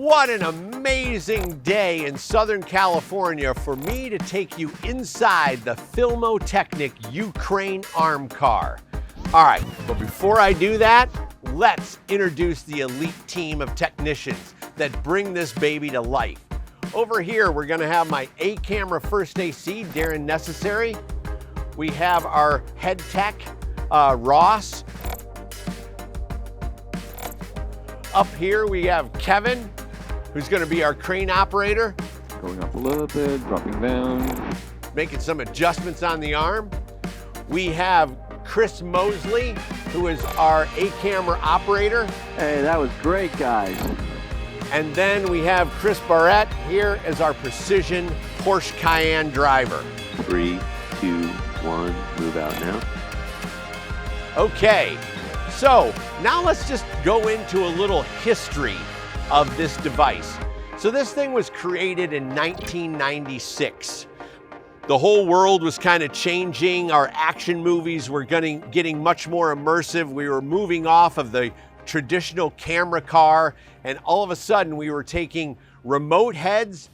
What an amazing day in Southern California for me to take you inside the Filmotechnic Ukraine arm car. All right, but before I do that, let's introduce the elite team of technicians that bring this baby to life. Over here, we're gonna have my A-Camera First AC, Darren Necessary. We have our head tech, Ross. Up here, we have Kevin, who's gonna be our crane operator. Going up a little bit, dropping down. Making some adjustments on the arm. We have Chris Mosley, who is our A-Camera operator. Hey, that was great, guys. And then we have Chris Barrett here as our precision Porsche Cayenne driver. 3, 2, 1, move out now. Okay, so now let's just go into a little history of this device. So this thing was created in 1996. The whole world was kind of changing. Our action movies were getting much more immersive. We were moving off of the traditional camera car, and all of a sudden we were taking remote heads,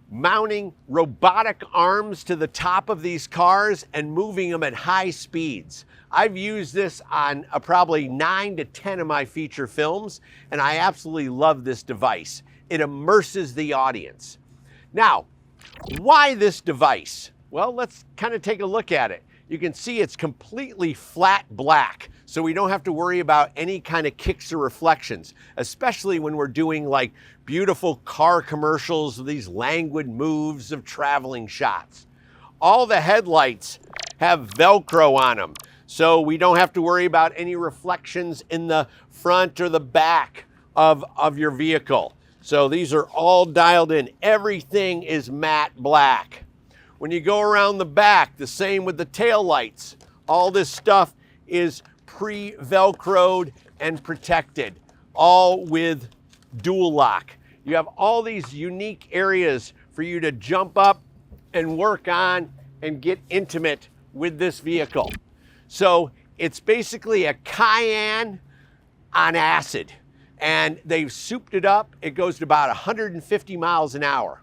mounting robotic arms to the top of these cars and moving them at high speeds. I've used this on probably 9 to 10 of my feature films, and I absolutely love this device. It immerses the audience. Now, why this device? Well, let's kind of take a look at it. You can see it's completely flat black, so we don't have to worry about any kind of kicks or reflections, especially when we're doing like beautiful car commercials, these languid moves of traveling shots. All the headlights have Velcro on them, so we don't have to worry about any reflections in the front or the back of your vehicle. So these are all dialed in. Everything is matte black. When you go around the back, the same with the tail lights. All this stuff is pre-Velcroed and protected, all with dual lock. You have all these unique areas for you to jump up and work on and get intimate with this vehicle. So it's basically a Cayenne on acid, and they've souped it up. It goes to about 150 miles an hour.